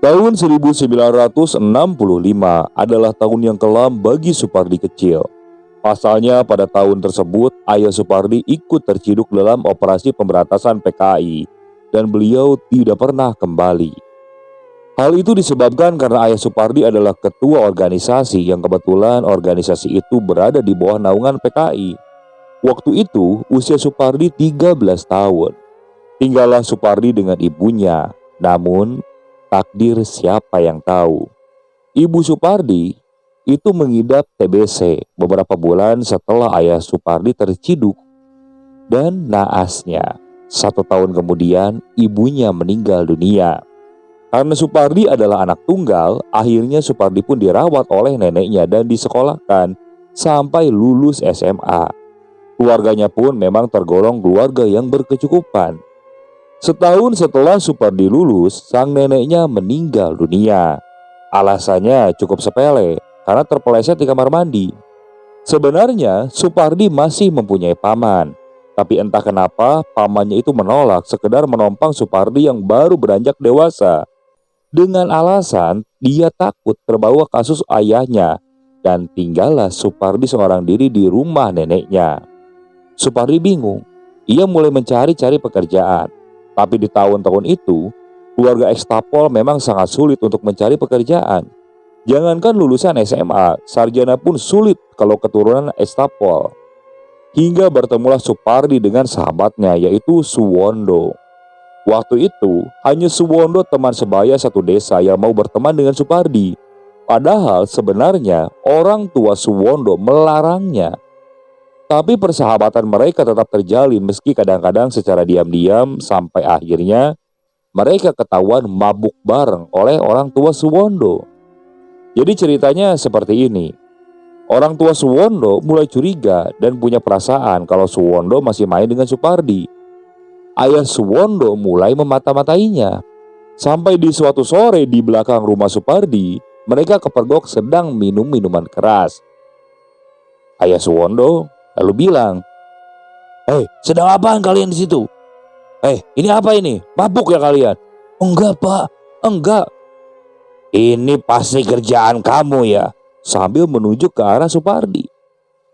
Tahun 1965 adalah tahun yang kelam bagi Supardi kecil. Pasalnya pada tahun tersebut ayah Supardi ikut terciduk dalam operasi pemberantasan PKI dan beliau tidak pernah kembali. Hal itu disebabkan karena ayah Supardi adalah ketua organisasi yang kebetulan organisasi itu berada di bawah naungan PKI. Waktu itu usia Supardi 13 tahun. Tinggallah Supardi dengan ibunya. Namun takdir siapa yang tahu. Ibu Supardi itu mengidap TBC beberapa bulan setelah ayah Supardi terciduk. Dan naasnya, 1 tahun kemudian ibunya meninggal dunia. Karena Supardi adalah anak tunggal, akhirnya Supardi pun dirawat oleh neneknya dan disekolahkan sampai lulus SMA. Keluarganya pun memang tergolong keluarga yang berkecukupan. Setahun setelah Supardi lulus, sang neneknya meninggal dunia. Alasannya cukup sepele, karena terpeleset di kamar mandi. Sebenarnya Supardi masih mempunyai paman, tapi entah kenapa pamannya itu menolak sekedar menompang Supardi yang baru beranjak dewasa. Dengan alasan dia takut terbawa kasus ayahnya, dan tinggallah Supardi seorang diri di rumah neneknya. Supardi bingung, ia mulai mencari-cari pekerjaan. Tapi di tahun-tahun itu, keluarga ekstapol memang sangat sulit untuk mencari pekerjaan. Jangankan lulusan SMA, sarjana pun sulit kalau keturunan ekstapol. Hingga bertemulah Supardi dengan sahabatnya yaitu Suwondo. Waktu itu, hanya Suwondo teman sebaya satu desa yang mau berteman dengan Supardi. Padahal sebenarnya orang tua Suwondo melarangnya. Tapi persahabatan mereka tetap terjalin meski kadang-kadang secara diam-diam sampai akhirnya mereka ketahuan mabuk bareng oleh orang tua Suwondo. Jadi ceritanya seperti ini. Orang tua Suwondo mulai curiga dan punya perasaan kalau Suwondo masih main dengan Supardi. Ayah Suwondo mulai memata-matainya. Sampai di suatu sore di belakang rumah Supardi, mereka kepergok sedang minum minuman keras. Ayah Suwondo lalu bilang, sedang apaan kalian di situ? Ini apa ini? Mabuk ya kalian?" "Enggak pak, enggak." "Ini pasti kerjaan kamu ya?" Sambil menunjuk ke arah Supardi.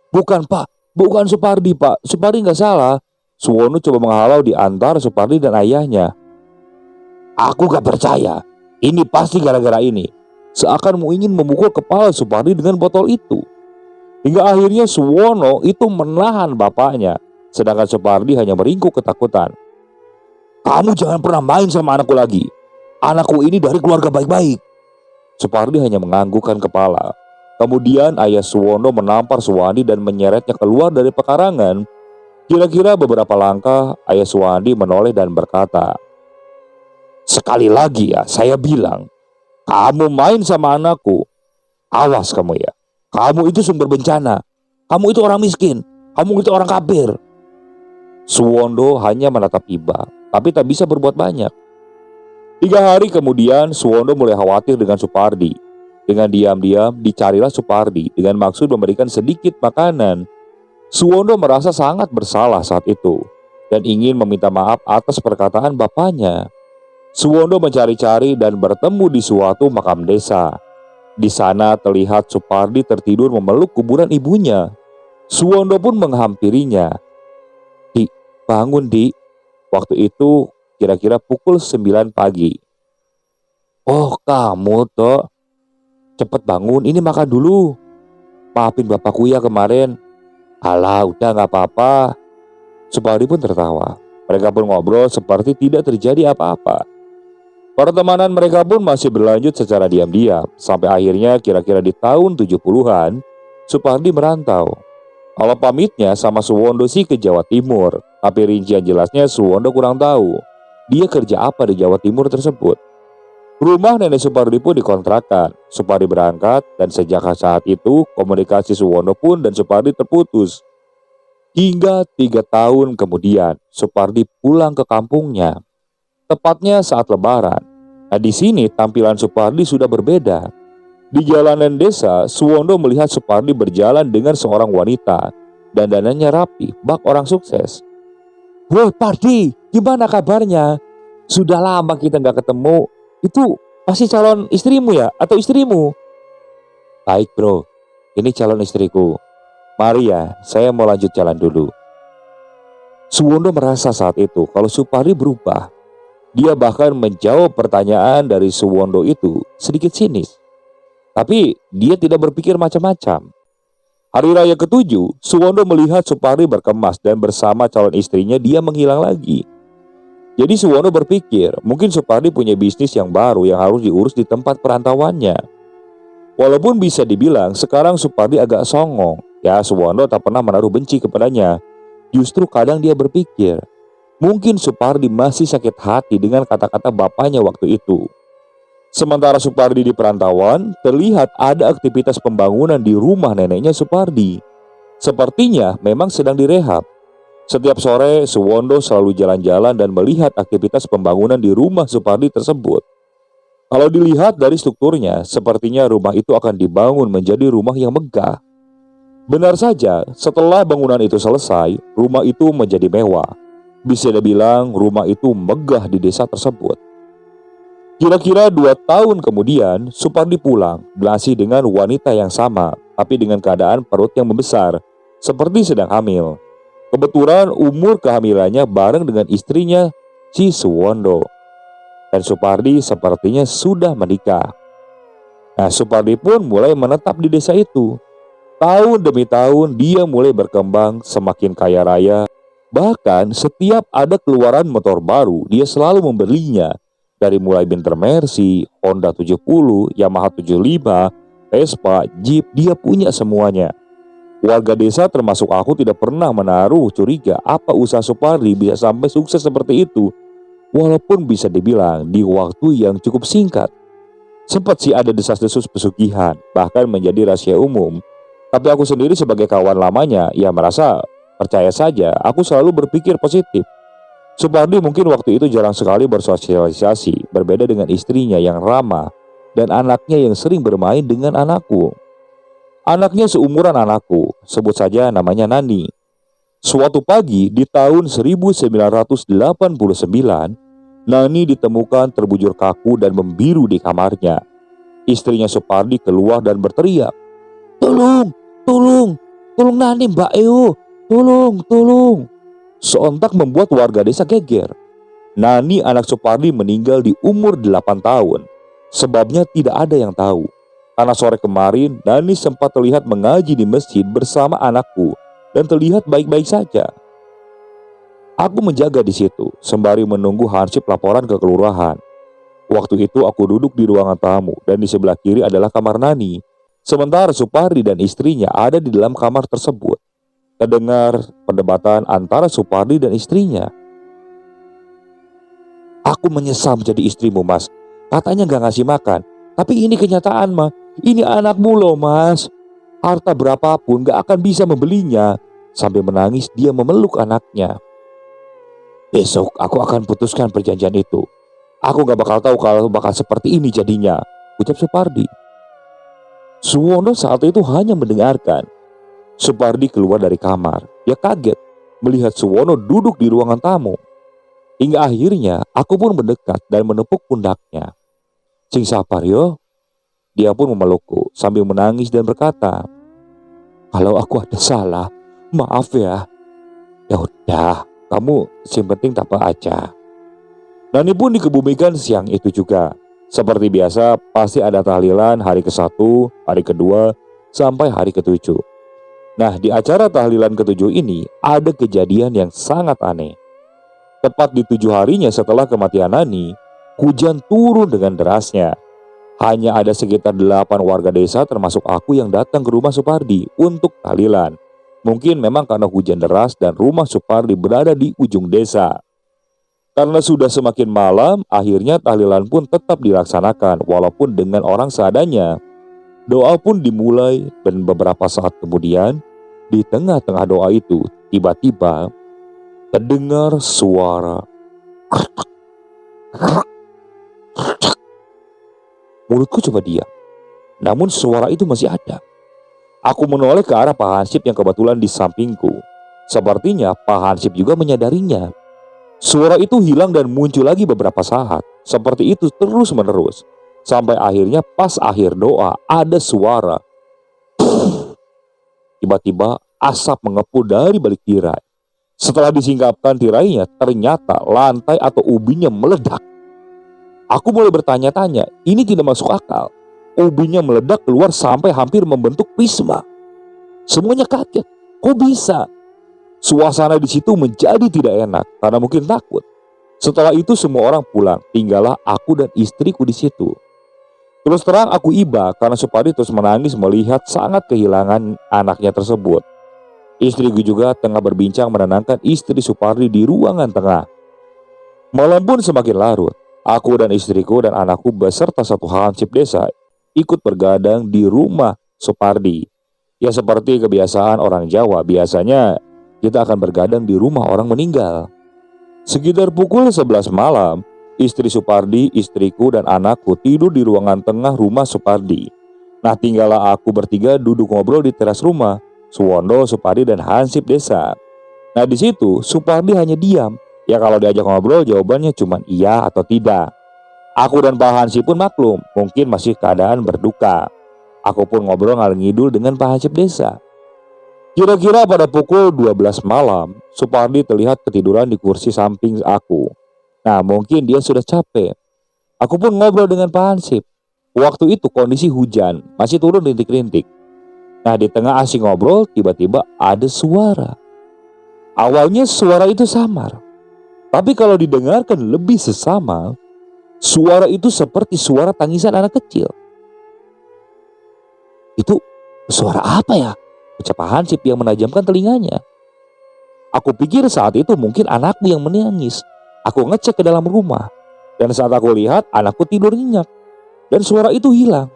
"Bukan pak, bukan Supardi pak, Supardi nggak salah." Suwono coba menghalau di antara Supardi dan ayahnya. "Aku gak percaya, ini pasti gara-gara ini." Seakan mau ingin memukul kepala Supardi dengan botol itu. Hingga akhirnya Suwono itu menahan bapaknya, sedangkan Supardi hanya meringkuk ketakutan. "Kamu jangan pernah main sama anakku lagi. Anakku ini dari keluarga baik-baik." Supardi hanya menganggukkan kepala. Kemudian ayah Suwono menampar Suwandi dan menyeretnya keluar dari pekarangan. Kira-kira beberapa langkah, ayah Suwandi menoleh dan berkata, "Sekali lagi ya saya bilang, kamu main sama anakku, awas kamu ya. Kamu itu sumber bencana. Kamu itu orang miskin. Kamu itu orang kafir." Suwondo hanya menatap iba, tapi tak bisa berbuat banyak. 3 hari kemudian Suwondo mulai khawatir dengan Supardi. Dengan diam-diam dicarilah Supardi dengan maksud memberikan sedikit makanan. Suwondo merasa sangat bersalah saat itu dan ingin meminta maaf atas perkataan bapaknya. Suwondo mencari-cari dan bertemu di suatu makam desa. Di sana terlihat Supardi tertidur memeluk kuburan ibunya. Suwondo pun menghampirinya. "Dik, bangun Dik." Waktu itu kira-kira pukul 9 pagi. "Oh kamu toh, cepet bangun, ini makan dulu. Maafin bapakku ya kemarin." "Alah udah gak apa-apa." Supardi pun tertawa. Mereka pun ngobrol seperti tidak terjadi apa-apa. Pertemanan mereka pun masih berlanjut secara diam-diam. Sampai akhirnya kira-kira di tahun 70-an Supardi merantau. Kalau pamitnya sama Suwondo sih ke Jawa Timur, tapi rincian jelasnya Suwondo kurang tahu. Dia kerja apa di Jawa Timur tersebut. Rumah nenek Supardi pun dikontrakan. Supardi berangkat dan sejak saat itu komunikasi Suwondo pun dan Supardi terputus. Hingga 3 tahun kemudian Supardi pulang ke kampungnya. Tepatnya saat Lebaran. Nah, di sini tampilan Supardi sudah berbeda. Di jalanan desa, Suwondo melihat Supardi berjalan dengan seorang wanita. Dandanannya rapi, bak orang sukses. "Woi Pardi, gimana kabarnya? Sudah lama kita gak ketemu. Itu pasti calon istrimu ya? Atau istrimu? Baik bro, ini calon istriku. Mari ya, saya mau lanjut jalan dulu. Suwondo merasa saat itu kalau Supardi berubah. Dia bahkan menjawab pertanyaan dari Suwondo itu sedikit sinis. Tapi dia tidak berpikir macam-macam. Hari raya ketujuh, Suwondo melihat Supardi berkemas dan bersama calon istrinya dia menghilang lagi. Jadi Suwondo berpikir mungkin Supardi punya bisnis yang baru yang harus diurus di tempat perantauannya. Walaupun bisa dibilang sekarang Supardi agak songong, ya Suwondo tak pernah menaruh benci kepadanya. Justru kadang dia berpikir, mungkin Supardi masih sakit hati dengan kata-kata bapaknya waktu itu. Sementara Supardi di perantauan, terlihat ada aktivitas pembangunan di rumah neneknya Supardi. Sepertinya memang sedang direhab. Setiap sore, Suwondo selalu jalan-jalan dan melihat aktivitas pembangunan di rumah Supardi tersebut. Kalau dilihat dari strukturnya, sepertinya rumah itu akan dibangun menjadi rumah yang megah. Benar saja, setelah bangunan itu selesai, rumah itu menjadi mewah. Bisa dibilang rumah itu megah di desa tersebut. Kira-kira 2 tahun kemudian, Supardi pulang, masih dengan wanita yang sama, tapi dengan keadaan perut yang membesar, seperti sedang hamil. Kebetulan umur kehamilannya bareng dengan istrinya, si Suwondo. Dan Supardi sepertinya sudah menikah. Nah, Supardi pun mulai menetap di desa itu. Tahun demi tahun dia mulai berkembang, semakin kaya raya. Bahkan setiap ada keluaran motor baru, dia selalu membelinya. Dari mulai Binter Mercy, Honda 70, Yamaha 75, Vespa, Jeep, dia punya semuanya. Warga desa termasuk aku tidak pernah menaruh curiga apa usaha Supardi bisa sampai sukses seperti itu. Walaupun bisa dibilang di waktu yang cukup singkat. Sempat sih ada desas-desus pesugihan, bahkan menjadi rahasia umum. Tapi aku sendiri sebagai kawan lamanya, ya merasa percaya saja, aku selalu berpikir positif. Supardi mungkin waktu itu jarang sekali bersosialisasi, berbeda dengan istrinya yang ramah dan anaknya yang sering bermain dengan anakku. Anaknya seumuran anakku, sebut saja namanya Nani. Suatu pagi di tahun 1989, Nani ditemukan terbujur kaku dan membiru di kamarnya. Istrinya Supardi keluar dan berteriak, "Tolong! Tolong! Tolong Nani Mbak Eo! Tolong! Tolong!" Sontak membuat warga desa geger. Nani anak Supardi meninggal di umur 8 tahun. Sebabnya tidak ada yang tahu. Karena sore kemarin Nani sempat terlihat mengaji di masjid bersama anakku dan terlihat baik-baik saja. Aku menjaga di situ sembari menunggu hansip laporan ke kelurahan. Waktu itu aku duduk di ruangan tamu dan di sebelah kiri adalah kamar Nani. Sementara Supardi dan istrinya ada di dalam kamar tersebut. Terdengar perdebatan antara Supardi dan istrinya. "Aku menyesal menjadi istrimu mas. Katanya gak ngasih makan. Tapi ini kenyataan mah. Ini anakmu loh mas. Harta berapapun gak akan bisa membelinya." Sambil menangis dia memeluk anaknya. "Besok aku akan putuskan perjanjian itu. Aku gak bakal tahu kalau bakal seperti ini jadinya," ucap Supardi. Suwondo saat itu hanya mendengarkan. Supardi keluar dari kamar. Dia kaget melihat Suwondo duduk di ruangan tamu. Hingga akhirnya aku pun mendekat dan menepuk pundaknya. "Sing sabar yo." Dia pun memelukku sambil menangis dan berkata, "Kalau aku ada salah, maaf ya." "Ya udah, kamu yang penting tabah aja." Nani pun dikebumikan siang itu juga. Seperti biasa, pasti ada tahlilan hari ke-1, hari kedua, sampai hari ke-7. Nah, di acara tahlilan ke-7 ini, ada kejadian yang sangat aneh. Tepat di 7 harinya setelah kematian Nani, hujan turun dengan derasnya. Hanya ada sekitar 8 warga desa termasuk aku yang datang ke rumah Supardi untuk tahlilan. Mungkin memang karena hujan deras dan rumah Supardi berada di ujung desa. Karena sudah semakin malam, akhirnya tahlilan pun tetap dilaksanakan walaupun dengan orang seadanya. Doa pun dimulai dan beberapa saat kemudian, di tengah-tengah doa itu, tiba-tiba terdengar suara. Mulutku coba diam, namun suara itu masih ada. Aku menoleh ke arah Pak Hansip yang kebetulan di sampingku. Sepertinya Pak Hansip juga menyadarinya. Suara itu hilang dan muncul lagi beberapa saat. Seperti itu terus menerus. Sampai akhirnya pas akhir doa ada suara. Tiba-tiba asap mengepul dari balik tirai. Setelah disingkapkan tirainya, ternyata lantai atau ubinnya meledak. Aku mulai bertanya-tanya, ini tidak masuk akal. Ubinnya meledak keluar sampai hampir membentuk prisma. Semuanya kaget, kok bisa? Suasana di situ menjadi tidak enak karena mungkin takut. Setelah itu semua orang pulang, tinggallah aku dan istriku di situ. Terus terang aku iba karena Supardi terus menangis melihat sangat kehilangan anaknya tersebut. Istriku juga tengah berbincang menenangkan istri Supardi di ruangan tengah. Malam pun semakin larut. Aku dan istriku dan anakku beserta satu hansip desa ikut bergadang di rumah Supardi. Ya seperti kebiasaan orang Jawa, biasanya kita akan bergadang di rumah orang meninggal. Sekitar pukul 11 malam, istri Supardi, istriku dan anakku tidur di ruangan tengah rumah Supardi. Nah tinggallah aku bertiga duduk ngobrol di teras rumah Suwondo, Supardi dan hansip desa. Nah di situ Supardi hanya diam. Ya kalau diajak ngobrol jawabannya cuma iya atau tidak. Aku dan Pak Hansip pun maklum, mungkin masih keadaan berduka. Aku pun ngobrol ngalor ngidul dengan Pak Hansip desa. Kira-kira pada pukul 12 malam, Supardi terlihat ketiduran di kursi samping aku. Nah mungkin dia sudah capek. Aku pun ngobrol dengan Pak Hansip. Waktu itu kondisi hujan, masih turun rintik-rintik. Nah di tengah asik ngobrol, tiba-tiba ada suara. Awalnya suara itu samar, tapi kalau didengarkan lebih sesama, suara itu seperti suara tangisan anak kecil. Itu suara apa ya? Ucap Pak Hansip yang menajamkan telinganya. Aku pikir saat itu mungkin anakku yang menangis. Aku ngecek ke dalam rumah, dan saat aku lihat anakku tidur nyenyak, dan suara itu hilang.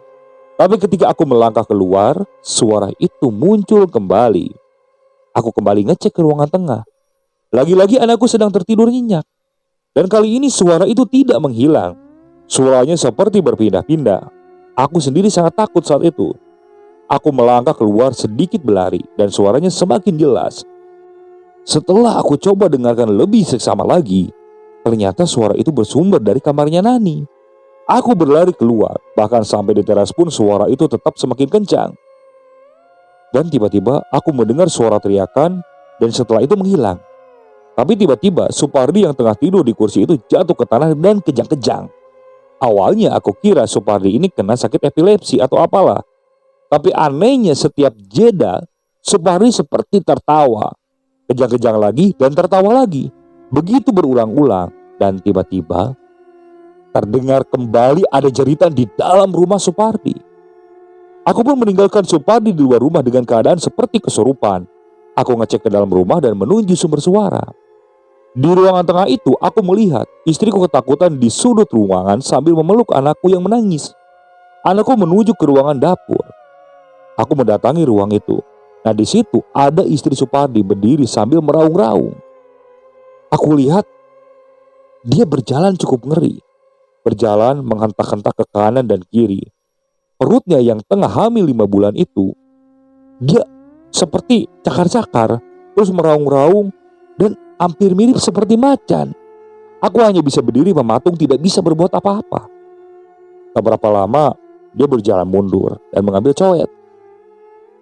Tapi ketika aku melangkah keluar, suara itu muncul kembali. Aku kembali ngecek ke ruangan tengah. Lagi-lagi anakku sedang tertidur nyenyak. Dan kali ini suara itu tidak menghilang. Suaranya seperti berpindah-pindah. Aku sendiri sangat takut saat itu. Aku melangkah keluar sedikit berlari dan suaranya semakin jelas. Setelah aku coba dengarkan lebih seksama lagi, ternyata suara itu bersumber dari kamarnya Nani. Aku berlari keluar, bahkan sampai di teras pun suara itu tetap semakin kencang. Dan tiba-tiba aku mendengar suara teriakan dan setelah itu menghilang. Tapi tiba-tiba Supardi yang tengah tidur di kursi itu jatuh ke tanah dan kejang-kejang. Awalnya aku kira Supardi ini kena sakit epilepsi atau apalah. Tapi anehnya setiap jeda Supardi seperti tertawa. Kejang-kejang lagi dan tertawa lagi. Begitu berulang-ulang dan tiba-tiba terdengar kembali ada jeritan di dalam rumah Supardi. Aku pun meninggalkan Supardi di luar rumah dengan keadaan seperti kesurupan. Aku ngecek ke dalam rumah dan menuju sumber suara. Di ruangan tengah itu aku melihat istriku ketakutan di sudut ruangan sambil memeluk anakku yang menangis. Anakku menuju ke ruangan dapur. Aku mendatangi ruang itu. Nah di situ ada istri Supardi berdiri sambil meraung-raung. Aku lihat dia berjalan cukup ngeri. Berjalan menghentak-hentak ke kanan dan kiri. Perutnya yang tengah hamil 5 bulan itu, dia seperti cakar-cakar, terus meraung-raung dan hampir mirip seperti macan. Aku hanya bisa berdiri mematung, tidak bisa berbuat apa-apa. Tak berapa lama dia berjalan mundur dan mengambil coet.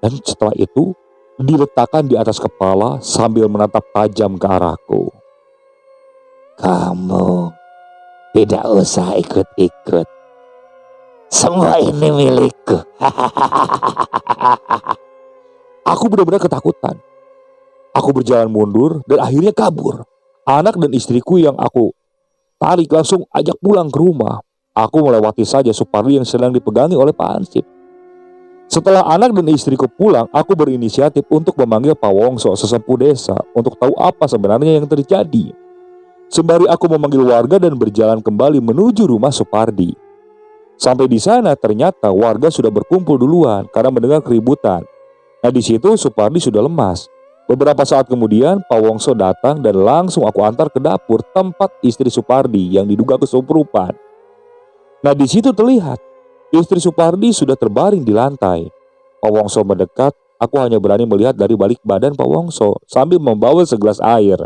Dan setelah itu diletakkan di atas kepala sambil menatap tajam ke arahku. Kamu tidak usah ikut-ikut. Semua ini milikku. Aku benar-benar ketakutan. Aku berjalan mundur dan akhirnya kabur. Anak dan istriku yang aku tarik langsung ajak pulang ke rumah. Aku melewati saja Supardi yang sedang dipegangi oleh Pak Hansip. Setelah anak dan istriku pulang, aku berinisiatif untuk memanggil Pak Wongso, sesepuh desa, untuk tahu apa sebenarnya yang terjadi. Sembari aku memanggil warga dan berjalan kembali menuju rumah Supardi. Sampai di sana ternyata warga sudah berkumpul duluan karena mendengar keributan. Nah di situ Supardi sudah lemas. Beberapa saat kemudian Pak Wongso datang dan langsung aku antar ke dapur tempat istri Supardi yang diduga kesurupan. Nah di situ terlihat istri Supardi sudah terbaring di lantai. Pak Wongso mendekat, aku hanya berani melihat dari balik badan Pak Wongso sambil membawa segelas air.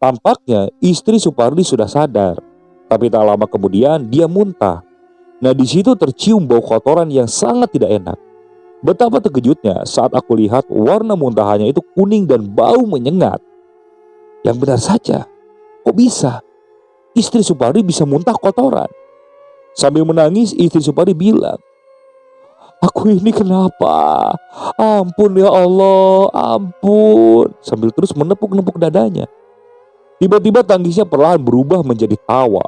Tampaknya istri Supardi sudah sadar, tapi tak lama kemudian dia muntah. Nah, di situ tercium bau kotoran yang sangat tidak enak. Betapa terkejutnya saat aku lihat warna muntahannya itu kuning dan bau menyengat. Yang benar saja, kok bisa? Istri Supardi bisa muntah kotoran. Sambil menangis, istri Supardi bilang, "Aku ini kenapa? Ampun ya Allah, ampun." Sambil terus menepuk-nepuk dadanya. Tiba-tiba tangisnya perlahan berubah menjadi tawa.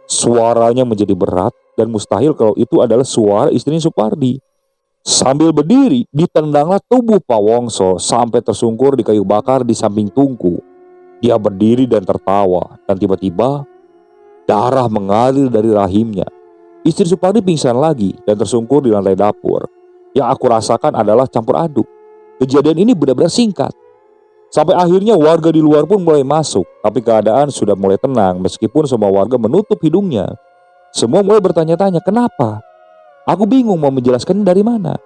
Suaranya menjadi berat dan mustahil kalau itu adalah suara istrinya Supardi. Sambil berdiri, ditendanglah tubuh Pak Wongso sampai tersungkur di kayu bakar di samping tungku. Dia berdiri dan tertawa, dan tiba-tiba darah mengalir dari rahimnya. Istri Supardi pingsan lagi dan tersungkur di lantai dapur. Yang aku rasakan adalah campur aduk. Kejadian ini benar-benar singkat. Sampai akhirnya warga di luar pun mulai masuk, tapi keadaan sudah mulai tenang meskipun semua warga menutup hidungnya. Semua mulai bertanya-tanya kenapa. Aku bingung mau menjelaskan dari mana.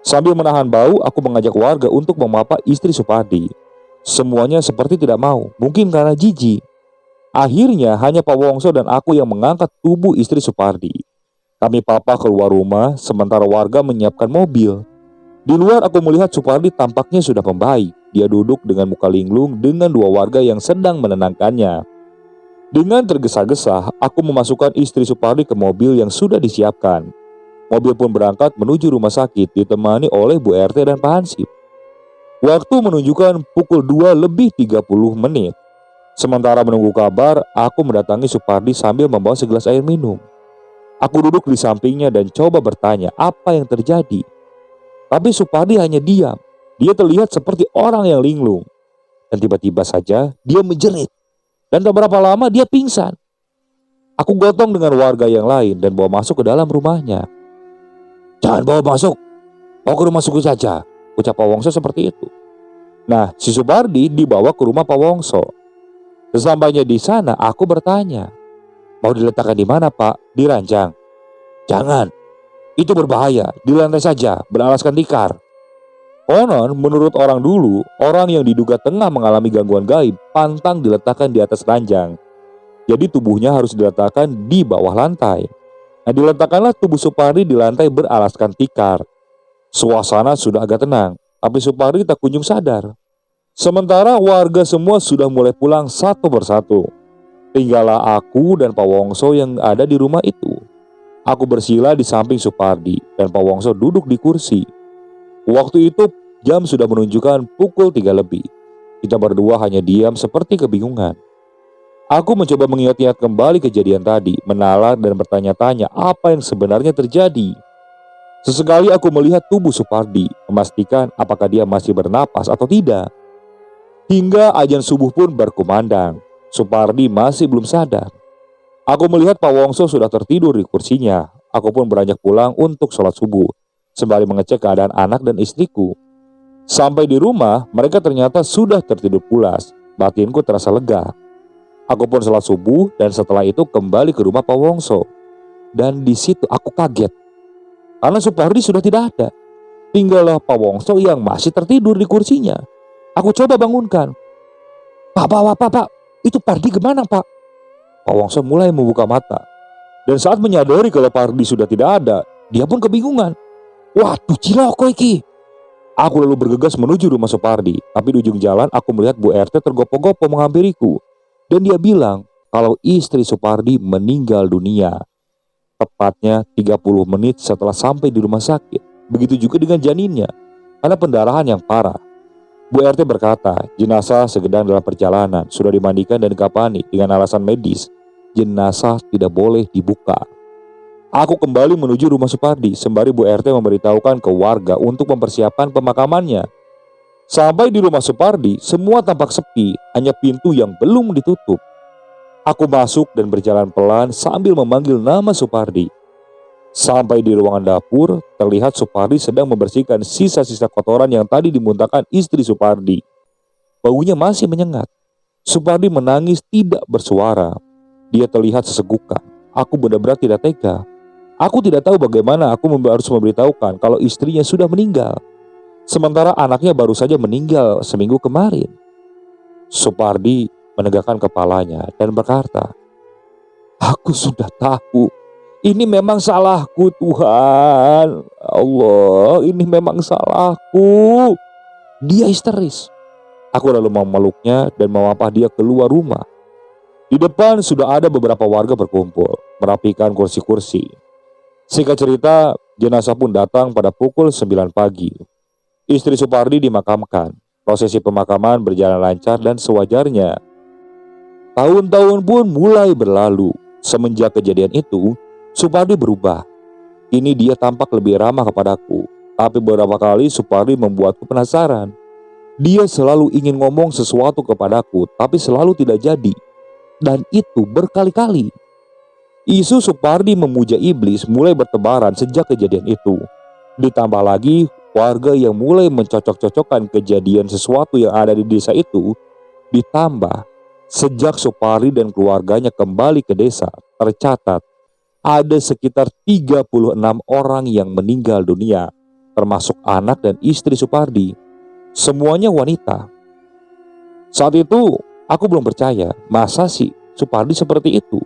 Sambil menahan bau, aku mengajak warga untuk memapa istri Supardi. Semuanya seperti tidak mau, mungkin karena jijik. Akhirnya hanya Pak Wongso dan aku yang mengangkat tubuh istri Supardi. Kami papa keluar rumah, sementara warga menyiapkan mobil. Di luar aku melihat Supardi tampaknya sudah membaik. Dia duduk dengan muka linglung dengan dua warga yang sedang menenangkannya. Dengan tergesa-gesa, aku memasukkan istri Supardi ke mobil yang sudah disiapkan. Mobil pun berangkat menuju rumah sakit ditemani oleh Bu RT dan Pak Hansip. Waktu menunjukkan pukul 2:30. Sementara menunggu kabar, aku mendatangi Supardi sambil membawa segelas air minum. Aku duduk di sampingnya dan coba bertanya apa yang terjadi. Tapi Supardi hanya diam. Dia terlihat seperti orang yang linglung. Dan tiba-tiba saja dia menjerit. Dan tak berapa lama dia pingsan. Aku gotong dengan warga yang lain dan bawa masuk ke dalam rumahnya. "Jangan bawa masuk, bawa ke rumah suku saja," ucap Pak Wongso seperti itu. Nah, si Supardi dibawa ke rumah Pak Wongso. Sesampainya di sana, aku bertanya, "Mau diletakkan di mana, Pak? Di ranjang?" "Jangan, itu berbahaya, di lantai saja, beralaskan tikar." Konon, menurut orang dulu, orang yang diduga tengah mengalami gangguan gaib pantang diletakkan di atas ranjang. Jadi tubuhnya harus diletakkan di bawah lantai. Nah, diletakkanlah tubuh Supardi di lantai beralaskan tikar. Suasana sudah agak tenang, tapi Supardi tak kunjung sadar. Sementara warga semua sudah mulai pulang satu persatu. Tinggallah aku dan Pak Wongso yang ada di rumah itu. Aku bersila di samping Supardi dan Pak Wongso duduk di kursi. Waktu itu jam sudah menunjukkan pukul 3 lebih. Kita berdua hanya diam seperti kebingungan. Aku mencoba mengingat-ingat kembali kejadian tadi, menalar dan bertanya-tanya apa yang sebenarnya terjadi. Sesekali aku melihat tubuh Supardi, memastikan apakah dia masih bernapas atau tidak. Hingga azan subuh pun berkumandang, Supardi masih belum sadar. Aku melihat Pak Wongso sudah tertidur di kursinya. Aku pun beranjak pulang untuk sholat subuh, sembari mengecek keadaan anak dan istriku. Sampai di rumah, mereka ternyata sudah tertidur pulas. Batinku terasa lega. Aku pun sholat subuh dan setelah itu kembali ke rumah Pak Wongso. Dan di situ aku kaget, karena Supardi sudah tidak ada. Tinggallah Pak Wongso yang masih tertidur di kursinya. Aku coba bangunkan. Pak, itu Pardi kemana, Pak?" Pak Wongso mulai membuka mata. Dan saat menyadari kalau Pardi sudah tidak ada, dia pun kebingungan. "Waduh, ciloko iki." Aku lalu bergegas menuju rumah Supardi, tapi di ujung jalan aku melihat Bu RT tergopoh-gopoh menghampiriku. Dan dia bilang kalau istri Supardi meninggal dunia. Tepatnya 30 menit setelah sampai di rumah sakit. Begitu juga dengan janinnya, karena pendarahan yang parah. Bu RT berkata, jenazah sedang dalam perjalanan, sudah dimandikan dan dikafani dengan alasan medis. Jenazah tidak boleh dibuka. Aku kembali menuju rumah Supardi, sembari Bu RT memberitahukan ke warga untuk mempersiapkan pemakamannya. Sampai di rumah Supardi, semua tampak sepi, hanya pintu yang belum ditutup. Aku masuk dan berjalan pelan sambil memanggil nama Supardi. Sampai di ruangan dapur, terlihat Supardi sedang membersihkan sisa-sisa kotoran yang tadi dimuntahkan istri Supardi. Baunya masih menyengat. Supardi menangis tidak bersuara. Dia terlihat sesegukan. Aku benar-benar tidak tega. Aku tidak tahu bagaimana aku harus memberitahukan kalau istrinya sudah meninggal. Sementara anaknya baru saja meninggal seminggu kemarin. Supardi menegakkan kepalanya dan berkata, "Aku sudah tahu. Ini memang salahku Tuhan. Allah, ini memang salahku. Dia histeris. Aku lalu memeluknya dan memapah dia keluar rumah. Di depan sudah ada beberapa warga berkumpul, merapikan kursi-kursi. Singkat cerita, jenazah pun datang pada pukul 9 pagi. Istri Supardi dimakamkan. Prosesi pemakaman berjalan lancar dan sewajarnya. Tahun-tahun pun mulai berlalu. Semenjak kejadian itu, Supardi berubah. Kini dia tampak lebih ramah kepadaku. Tapi beberapa kali Supardi membuatku penasaran. Dia selalu ingin ngomong sesuatu kepadaku, tapi selalu tidak jadi. Dan itu berkali-kali. Isu Supardi memuja iblis mulai bertebaran sejak kejadian itu. Ditambah lagi warga yang mulai mencocok-cocokkan kejadian sesuatu yang ada di desa itu. Ditambah sejak Supardi dan keluarganya kembali ke desa, tercatat ada sekitar 36 orang yang meninggal dunia, termasuk anak dan istri Supardi. Semuanya wanita. Saat itu aku belum percaya, masa sih Supardi seperti itu?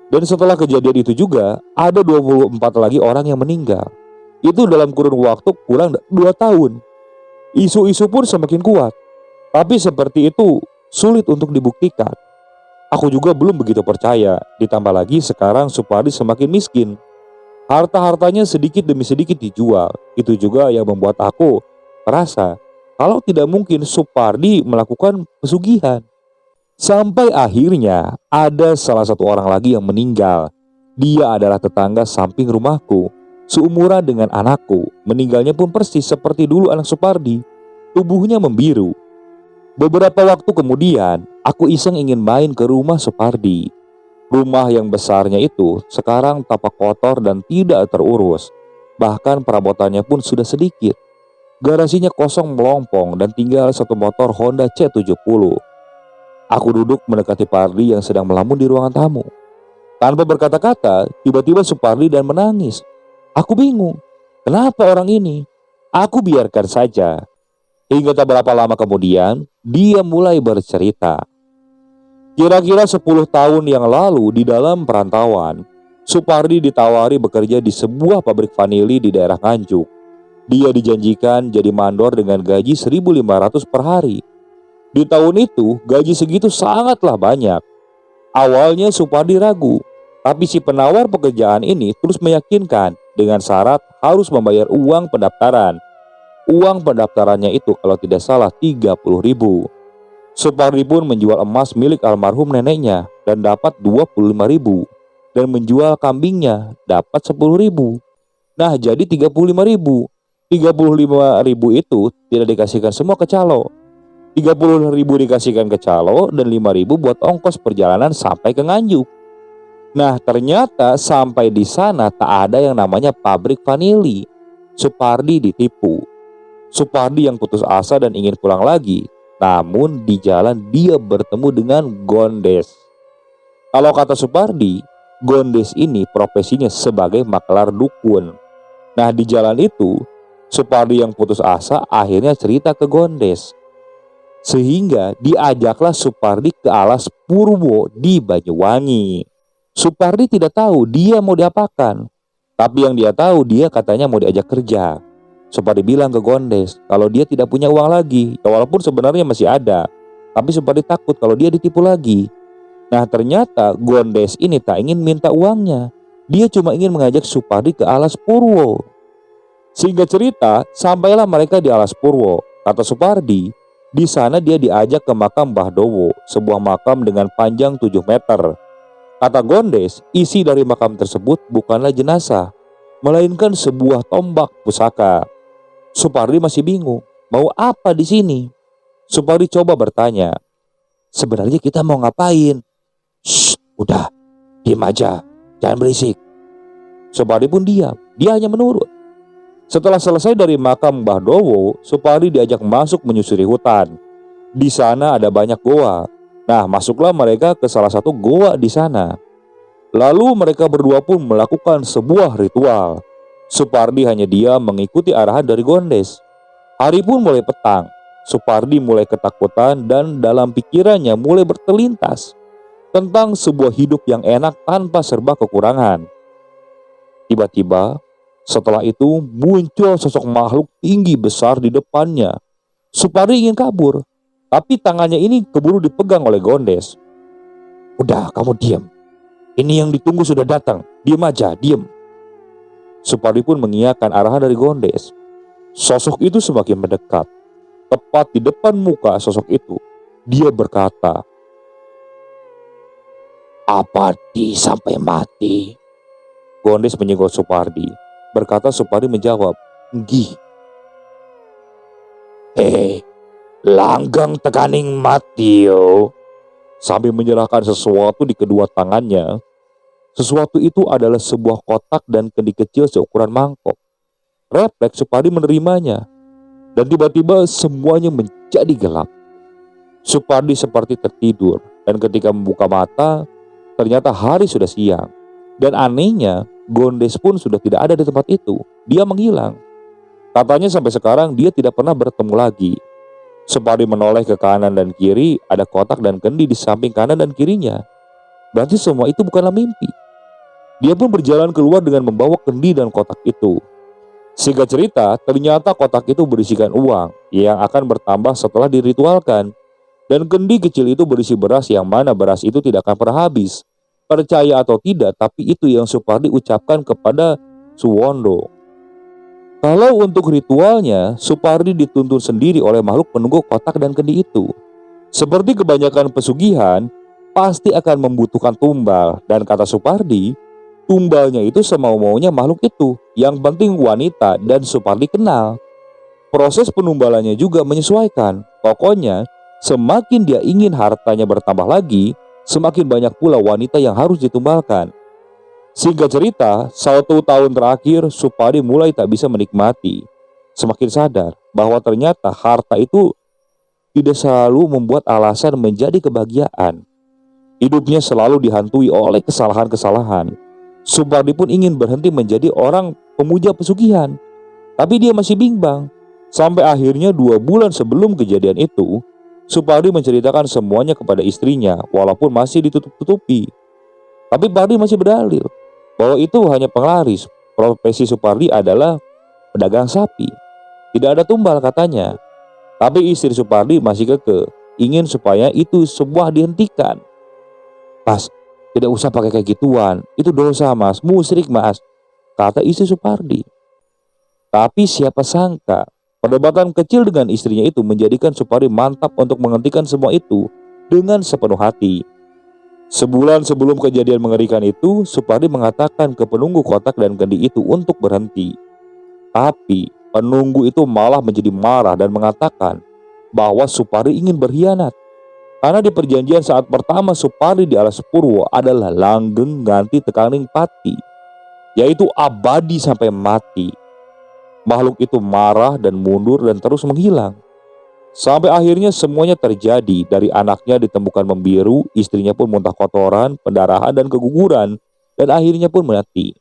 Dan setelah kejadian itu juga ada 24 lagi orang yang meninggal. Itu dalam kurun waktu kurang 2 tahun. Isu-isu pun semakin kuat. Tapi seperti itu sulit untuk dibuktikan. Aku juga belum begitu percaya. Ditambah lagi sekarang Supardi semakin miskin. Harta-hartanya sedikit demi sedikit dijual. Itu juga yang membuat aku merasa kalau tidak mungkin Supardi melakukan pesugihan. Sampai akhirnya ada salah satu orang lagi yang meninggal. Dia adalah tetangga samping rumahku, seumuran dengan anakku. Meninggalnya pun persis seperti dulu anak Supardi. Tubuhnya membiru. Beberapa waktu kemudian, aku iseng ingin main ke rumah Supardi. Rumah yang besarnya itu sekarang tampak kotor dan tidak terurus. Bahkan perabotannya pun sudah sedikit. Garasinya kosong melompong dan tinggal satu motor Honda C70. Aku duduk mendekati Pardi yang sedang melamun di ruangan tamu. Tanpa berkata-kata, tiba-tiba Supardi dan menangis. Aku bingung, kenapa orang ini? Aku biarkan saja. Hingga tak berapa lama kemudian, dia mulai bercerita. Kira-kira 10 tahun yang lalu di dalam perantauan, Supardi ditawari bekerja di sebuah pabrik vanili di daerah Nganjuk. Dia dijanjikan jadi mandor dengan gaji 1.500 per hari. Di tahun itu, gaji segitu sangatlah banyak. Awalnya Supardi ragu, tapi si penawar pekerjaan ini terus meyakinkan dengan syarat harus membayar uang pendaftaran. Uang pendaftarannya itu kalau tidak salah 30.000. Supardi pun menjual emas milik almarhum neneknya dan dapat 25.000. Dan menjual kambingnya dapat 10.000. Nah jadi 35.000. 35.000 itu tidak dikasihkan semua ke calo. 30.000 dikasihkan ke calo dan 5.000 buat ongkos perjalanan sampai ke Nganjuk. Nah ternyata sampai di sana tak ada yang namanya pabrik vanili. Supardi ditipu. Supardi yang putus asa dan ingin pulang lagi. Namun di jalan dia bertemu dengan Gondes. Kalau kata Supardi, Gondes ini profesinya sebagai maklar dukun. Nah di jalan itu Supardi yang putus asa akhirnya cerita ke Gondes. Sehingga diajaklah Supardi ke Alas Purwo di Banyuwangi. Supardi tidak tahu dia mau diapakan. Tapi yang dia tahu dia katanya mau diajak kerja. Supardi bilang ke Gondes kalau dia tidak punya uang lagi. Ya walaupun sebenarnya masih ada. Tapi Supardi takut kalau dia ditipu lagi. Nah ternyata Gondes ini tak ingin minta uangnya. Dia cuma ingin mengajak Supardi ke Alas Purwo. Singkat cerita, sampailah mereka di Alas Purwo. Kata Supardi, di sana dia diajak ke makam Mbah Dowo, sebuah makam dengan panjang 7 meter. Kata Gondes, isi dari makam tersebut bukanlah jenazah, melainkan sebuah tombak pusaka. Supardi masih bingung, mau apa di sini? Supardi coba bertanya, sebenarnya kita mau ngapain? Shh, udah, diam aja, jangan berisik. Supardi pun diam, dia hanya menurut. Setelah selesai dari makam Mbah Dowo, Supardi diajak masuk menyusuri hutan. Di sana ada banyak goa. Nah, masuklah mereka ke salah satu goa di sana. Lalu mereka berdua pun melakukan sebuah ritual. Supardi hanya diam mengikuti arahan dari Gondes. Hari pun mulai petang. Supardi mulai ketakutan dan dalam pikirannya mulai berterlintas tentang sebuah hidup yang enak tanpa serba kekurangan. Tiba-tiba, setelah itu muncul sosok makhluk tinggi besar di depannya. Supardi ingin kabur, tapi tangannya ini keburu dipegang oleh Gondes. "Udah, kamu diam. Ini yang ditunggu sudah datang. Diam aja, diam." Supardi pun mengiyakan arahan dari Gondes. Sosok itu semakin mendekat. Tepat di depan muka sosok itu, dia berkata, "Abadi sampai mati." Gondes menyenggol Supardi. Berkata Supardi menjawab, "Nggih." Langgang tekaning mati yo." Sambil menyerahkan sesuatu di kedua tangannya. Sesuatu itu adalah sebuah kotak dan kendi kecil seukuran mangkok. Refleks Supardi menerimanya. Dan tiba-tiba semuanya menjadi gelap. Supardi seperti tertidur. Dan ketika membuka mata, ternyata hari sudah siang. Dan anehnya, Gondes pun sudah tidak ada di tempat itu. Dia menghilang. Katanya sampai sekarang dia tidak pernah bertemu lagi. Supardi menoleh ke kanan dan kiri, ada kotak dan kendi di samping kanan dan kirinya. Berarti semua itu bukanlah mimpi. Dia pun berjalan keluar dengan membawa kendi dan kotak itu. Singkat cerita, ternyata kotak itu berisikan uang yang akan bertambah setelah diritualkan. Dan kendi kecil itu berisi beras yang mana beras itu tidak akan pernah habis. Percaya atau tidak, tapi itu yang Supardi ucapkan kepada Suwondo. Kalau untuk ritualnya, Supardi dituntun sendiri oleh makhluk penunggu kotak dan kendi itu. Seperti kebanyakan pesugihan, pasti akan membutuhkan tumbal. Dan kata Supardi, tumbalnya itu semau-maunya makhluk itu. Yang penting wanita dan Supardi kenal. Proses penumbalannya juga menyesuaikan. Pokoknya, semakin dia ingin hartanya bertambah lagi, semakin banyak pula wanita yang harus ditumbalkan. Singkat cerita, 1 tahun terakhir Supardi mulai tak bisa menikmati. Semakin sadar bahwa ternyata harta itu tidak selalu membuat alasan menjadi kebahagiaan. Hidupnya selalu dihantui oleh kesalahan-kesalahan. Supardi pun ingin berhenti menjadi orang pemuja pesugihan. Tapi dia masih bimbang. Sampai akhirnya 2 bulan sebelum kejadian itu, Supardi menceritakan semuanya kepada istrinya walaupun masih ditutup-tutupi. Tapi Pardi masih berdalil bahwa itu hanya penglaris. Profesi Supardi adalah pedagang sapi. Tidak ada tumbal katanya. Tapi istri Supardi masih kekeh, ingin supaya itu semua dihentikan. "Mas, tidak usah pakai kayak gituan. Itu dosa mas, musyrik mas," kata istri Supardi. Tapi siapa sangka, perdebatan kecil dengan istrinya itu menjadikan Supardi mantap untuk menghentikan semua itu dengan sepenuh hati. Sebulan sebelum kejadian mengerikan itu, Supardi mengatakan ke penunggu kotak dan kendi itu untuk berhenti. Tapi penunggu itu malah menjadi marah dan mengatakan bahwa Supardi ingin berkhianat. Karena di perjanjian saat pertama Supardi di Alas Purwo adalah langgeng ganti tekaning pati, yaitu abadi sampai mati. Makhluk itu marah dan mundur dan terus menghilang. Sampai akhirnya semuanya terjadi. Dari anaknya ditemukan membiru, istrinya pun muntah kotoran, pendarahan dan keguguran, dan akhirnya pun mati.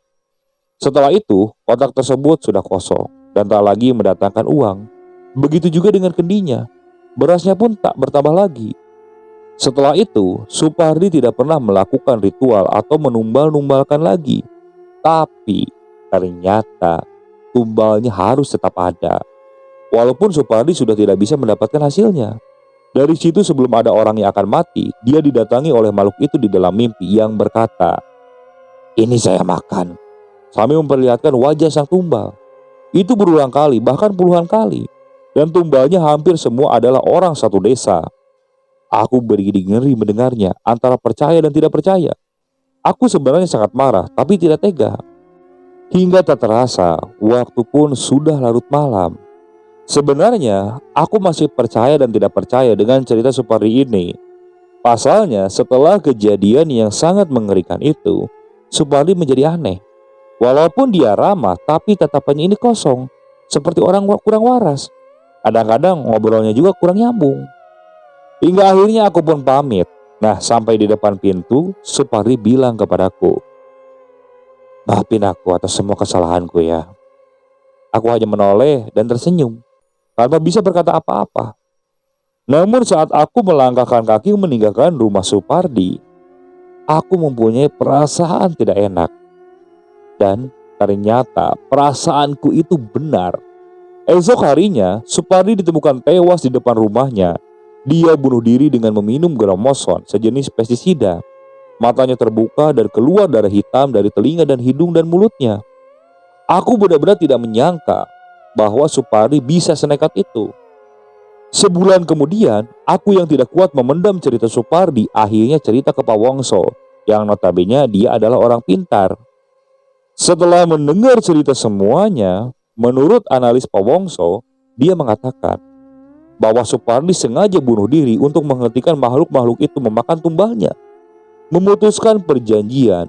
Setelah itu, kotak tersebut sudah kosong dan tak lagi mendatangkan uang. Begitu juga dengan kendinya. Berasnya pun tak bertambah lagi. Setelah itu, Supardi tidak pernah melakukan ritual atau menumbal-numbalkan lagi. Tapi ternyata tumbalnya harus tetap ada. Walaupun Supardi sudah tidak bisa mendapatkan hasilnya. Dari situ sebelum ada orang yang akan mati, dia didatangi oleh makhluk itu di dalam mimpi yang berkata, "Ini saya makan," sambil memperlihatkan wajah sang tumbal. Itu berulang kali, bahkan puluhan kali. Dan tumbalnya hampir semua adalah orang satu desa. Aku bergidik ngeri mendengarnya, antara percaya dan tidak percaya. Aku sebenarnya sangat marah, tapi tidak tega. Hingga tak terasa, waktu pun sudah larut malam. Sebenarnya, aku masih percaya dan tidak percaya dengan cerita Supardi ini. Pasalnya, setelah kejadian yang sangat mengerikan itu, Supardi menjadi aneh. Walaupun dia ramah, tapi tatapannya ini kosong, seperti orang kurang waras. Kadang-kadang ngobrolnya juga kurang nyambung. Hingga akhirnya aku pun pamit. Nah, sampai di depan pintu, Supardi bilang kepadaku, "Maafin aku atas semua kesalahanku ya." Aku hanya menoleh dan tersenyum, tanpa bisa berkata apa-apa. Namun saat aku melangkahkan kaki meninggalkan rumah Supardi, aku mempunyai perasaan tidak enak. Dan Ternyata perasaanku itu benar. Esok harinya, Supardi ditemukan tewas di depan rumahnya. Dia bunuh diri dengan meminum gramoson, sejenis pestisida. Matanya terbuka dan keluar darah hitam dari telinga dan hidung dan mulutnya. Aku benar-benar tidak menyangka bahwa Supardi bisa senekat itu. Sebulan kemudian, aku yang tidak kuat memendam cerita Supardi akhirnya cerita ke Pak Wongso, yang notabene dia adalah orang pintar. Setelah mendengar cerita semuanya, menurut analis Pak Wongso, dia mengatakan bahwa Supardi sengaja bunuh diri untuk menghentikan makhluk-makhluk itu memakan tumbalnya, memutuskan perjanjian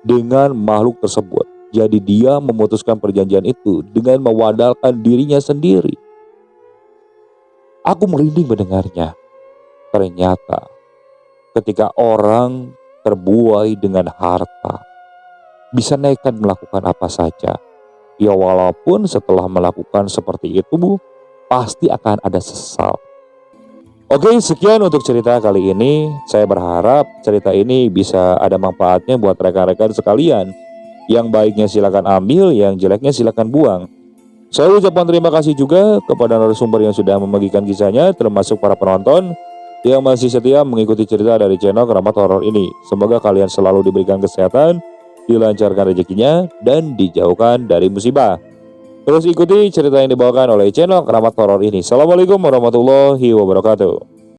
dengan makhluk tersebut. Jadi dia memutuskan perjanjian itu dengan mewadalkan dirinya sendiri. Aku merinding mendengarnya. Ternyata ketika orang terbuai dengan harta, bisa nekat melakukan apa saja. Ya walaupun setelah melakukan seperti itu, pasti akan ada sesal. Oke, sekian untuk cerita kali ini. Saya berharap cerita ini bisa ada manfaatnya buat rekan-rekan sekalian. Yang baiknya silakan ambil, yang jeleknya silakan buang. Saya ucapkan terima kasih juga kepada narasumber yang sudah membagikan kisahnya, termasuk para penonton yang masih setia mengikuti cerita dari channel Keramat Horor ini. Semoga kalian selalu diberikan kesehatan, dilancarkan rezekinya, dan dijauhkan dari musibah. Terus ikuti cerita yang dibawakan oleh channel Keramat Horor ini. Assalamualaikum warahmatullahi wabarakatuh.